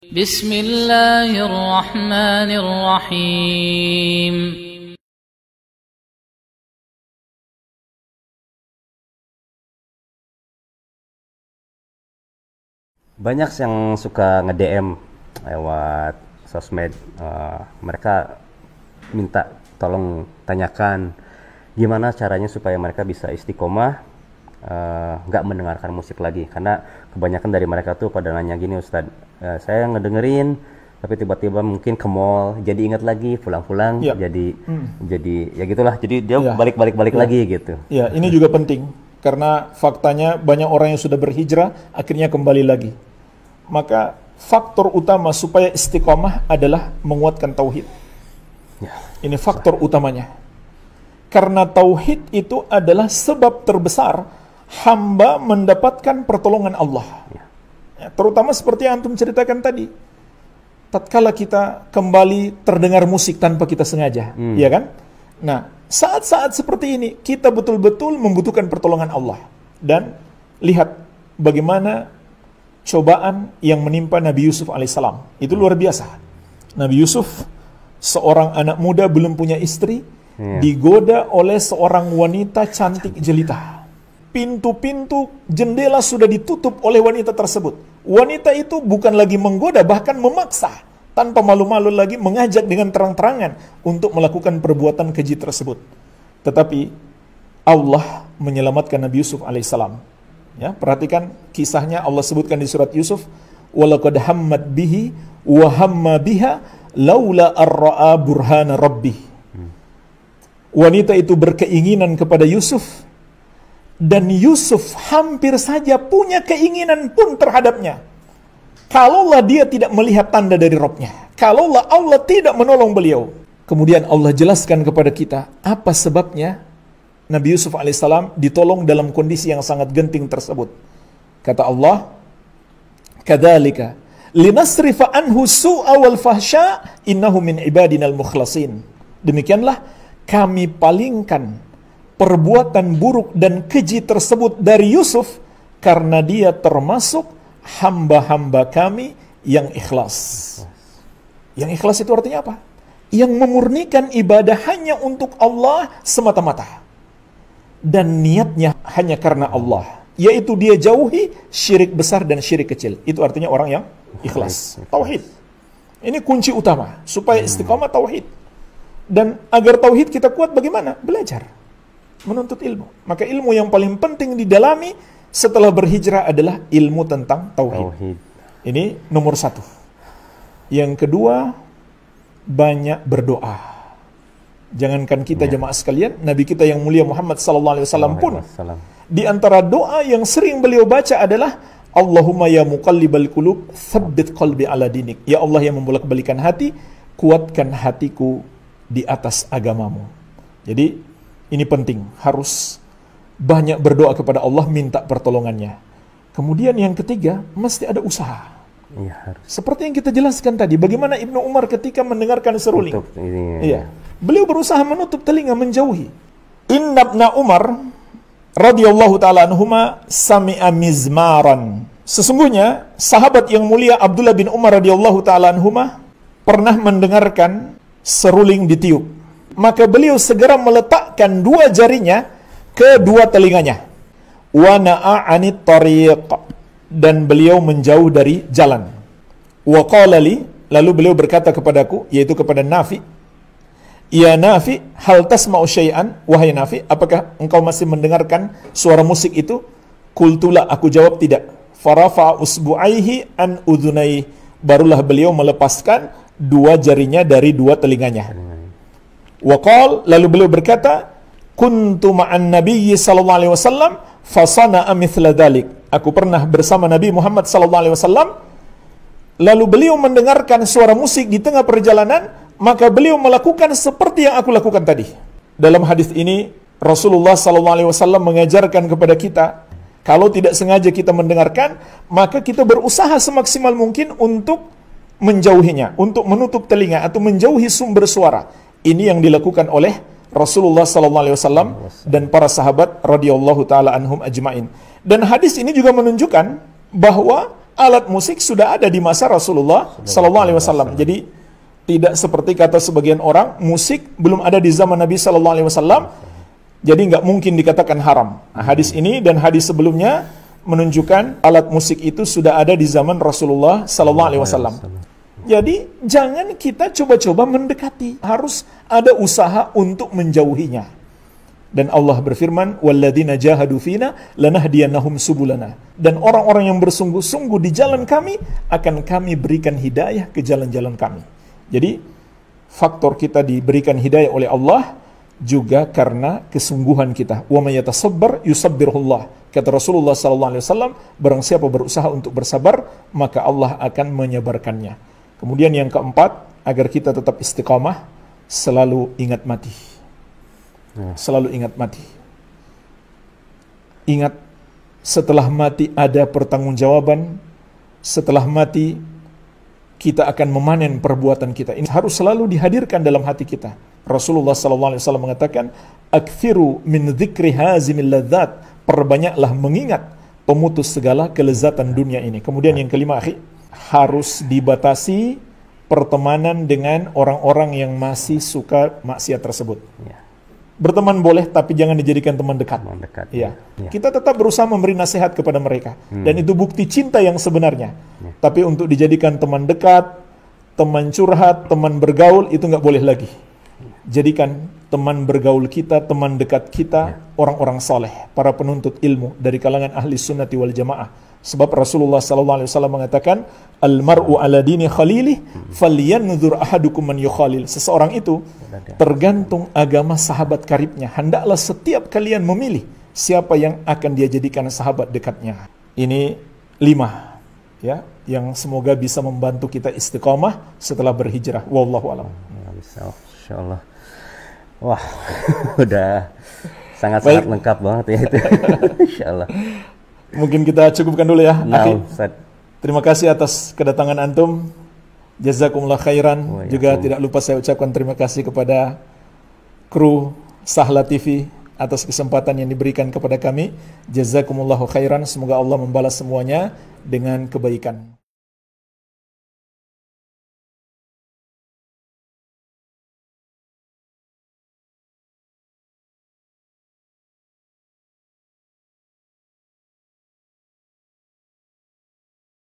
Bismillahirrahmanirrahim. Banyak yang suka nge-DM lewat sosmed, mereka minta tolong tanyakan gimana caranya supaya mereka bisa istiqomah, nggak mendengarkan musik lagi. Karena kebanyakan dari mereka tuh pada nanya gini, Ustadz, saya ngedengerin tapi tiba-tiba mungkin ke mall, jadi ingat lagi, pulang-pulang jadi ya gitulah, jadi dia balik lagi gitu. Ya, ini juga penting karena faktanya banyak orang yang sudah berhijrah akhirnya kembali lagi. Maka faktor utama supaya istiqomah adalah menguatkan tauhid. Ya, ini faktor utamanya. Karena tauhid itu adalah sebab terbesar hamba mendapatkan pertolongan Allah. Ya, terutama seperti yang antum ceritakan tadi. Tatkala kita kembali terdengar musik tanpa kita sengaja, ya kan? Nah, saat-saat seperti ini kita betul-betul membutuhkan pertolongan Allah. Dan lihat bagaimana cobaan yang menimpa Nabi Yusuf alaihissalam. Itu luar biasa. Nabi Yusuf, seorang anak muda belum punya istri, digoda oleh seorang wanita cantik jelita. Pintu-pintu jendela sudah ditutup oleh wanita tersebut. Wanita itu bukan lagi menggoda, bahkan memaksa. Tanpa malu-malu lagi mengajak dengan terang-terangan untuk melakukan perbuatan keji tersebut. Tetapi Allah menyelamatkan Nabi Yusuf alaihissalam. Ya, perhatikan kisahnya Allah sebutkan di surat Yusuf. Walaqad hammat bihi wa hamma biha laula ar-ra'a burhana rabbih. Wanita itu berkeinginan kepada Yusuf. Dan Yusuf hampir saja punya keinginan pun terhadapnya. Kalaulah dia tidak melihat tanda dari Rabb-nya. Kalaulah Allah tidak menolong beliau. Kemudian Allah jelaskan kepada kita apa sebabnya Nabi Yusuf alaihissalam ditolong dalam kondisi yang sangat genting tersebut. Kata Allah, "Kadzalika linasrifa anhu su'a wal fahsya innahu min ibadinal mukhlasin." Demikianlah kami palingkan perbuatan buruk dan keji tersebut dari Yusuf karena dia termasuk hamba-hamba kami yang ikhlas. Yang ikhlas itu artinya apa? Yang memurnikan ibadah hanya untuk Allah semata-mata. Dan niatnya hanya karena Allah. Yaitu dia jauhi syirik besar dan syirik kecil. Itu artinya orang yang ikhlas. Tauhid. Ini kunci utama supaya istiqamah tauhid. Dan agar tauhid kita kuat bagaimana? Belajar. Menuntut ilmu. Maka ilmu yang paling penting didalami setelah berhijrah adalah ilmu tentang tauhid. Ini nomor satu. Yang kedua, banyak berdoa. Jangankan kita jemaah sekalian, Nabi kita yang mulia Muhammad sallallahu alaihi wasallam pun di antara doa yang sering beliau baca adalah Allahumma ya muqallibal qulub, tsabbit qalbi ala dinik. Ya Allah yang membolak-balikan hati, kuatkan hatiku di atas agamamu. Jadi ini penting, harus banyak berdoa kepada Allah, minta pertolongannya. Kemudian yang ketiga, mesti ada usaha. Ya, harus. Seperti yang kita jelaskan tadi, bagaimana Ibnu Umar ketika mendengarkan seruling. Iya. Beliau berusaha menutup telinga, menjauhi. Inna ibna Umar radhiyallahu ta'ala anhuma sami'a mizmaran. Sesungguhnya sahabat yang mulia Abdullah bin Umar radhiyallahu ta'ala anhuma pernah mendengarkan seruling ditiup. Maka beliau segera meletakkan dua jarinya ke dua telinganya. Wa na'a 'anit tariq, dan beliau menjauh dari jalan. Wa qala li, lalu beliau berkata kepadaku, yaitu kepada Nafi, ya Nafi, hal tasma'u syai'an, wahai Nafi, apakah engkau masih mendengarkan suara musik itu? Qultula, aku jawab tidak. Farafa usbu'aihi an udhunai, barulah beliau melepaskan dua jarinya dari dua telinganya. Waqal, lalu beliau berkata, kuntu ma'an nabiyyi sallallahu alaihi wasallam fasana'a mithla dhalik. Aku pernah bersama Nabi Muhammad sallallahu alaihi wasallam, lalu beliau mendengarkan suara musik di tengah perjalanan, maka beliau melakukan seperti yang aku lakukan tadi. Dalam hadis ini Rasulullah sallallahu alaihi wasallam mengajarkan kepada kita, kalau tidak sengaja kita mendengarkan, maka kita berusaha semaksimal mungkin untuk menjauhinya, untuk menutup telinga atau menjauhi sumber suara. Ini yang dilakukan oleh Rasulullah sallallahu alaihi wasallam dan para sahabat radhiyallahu taala anhum ajmain. Dan hadis ini juga menunjukkan bahwa alat musik sudah ada di masa Rasulullah sallallahu alaihi wasallam. Jadi tidak seperti kata sebagian orang, musik belum ada di zaman Nabi sallallahu alaihi wasallam. Jadi nggak mungkin dikatakan haram. Nah, hadis ini dan hadis sebelumnya menunjukkan alat musik itu sudah ada di zaman Rasulullah sallallahu alaihi wasallam. Jadi jangan kita coba-coba mendekati, harus ada usaha untuk menjauhinya. Dan Allah berfirman, "Walladzina jahadu fina lanahdiyannahum subulana." Dan orang-orang yang bersungguh-sungguh di jalan kami akan kami berikan hidayah ke jalan-jalan kami. Jadi faktor kita diberikan hidayah oleh Allah juga karena kesungguhan kita. Wa may yatasabbar yusabbirullah. Kata Rasulullah sallallahu alaihi wasallam, barang siapa berusaha untuk bersabar, maka Allah akan menyabarkannya. Kemudian yang keempat, agar kita tetap istiqamah, selalu ingat mati. Selalu ingat mati. Ingat, setelah mati ada pertanggungjawaban. Setelah mati kita akan memanen perbuatan kita. Ini harus selalu dihadirkan dalam hati kita. Rasulullah SAW mengatakan, "Aktsiru min dzikri hazimil ladzat." Perbanyaklah mengingat pemutus segala kelezatan dunia ini. Kemudian yang kelima, harus dibatasi pertemanan dengan orang-orang yang masih suka maksiat tersebut. Berteman boleh, tapi jangan dijadikan teman dekat. Ya. Kita tetap berusaha memberi nasihat kepada mereka. Dan itu bukti cinta yang sebenarnya. Tapi untuk dijadikan teman dekat, teman curhat, teman bergaul, itu nggak boleh lagi. Jadikan teman bergaul kita, teman dekat kita, orang-orang saleh, para penuntut ilmu dari kalangan ahli sunnati wal jamaah. Sebab Rasulullah SAW mengatakan, "Al-mar'u ala dini khalilih, falyanzur ahadukum man yukhalil." Seseorang itu tergantung agama sahabat karibnya. Hendaklah setiap kalian memilih siapa yang akan dia jadikan sahabat dekatnya. Ini 5 ya, yang semoga bisa membantu kita istiqamah setelah berhijrah. Wallahu a'lam. Insyaallah. Wah, udah sangat-sangat lengkap banget ya itu. Insyaallah. Mungkin kita cukupkan dulu ya. Nah, terima kasih atas kedatangan antum. Jazakumullah khairan. Juga tidak lupa saya ucapkan terima kasih kepada kru Sahla TV atas kesempatan yang diberikan kepada kami. Jazakumullah khairan. Semoga Allah membalas semuanya dengan kebaikan.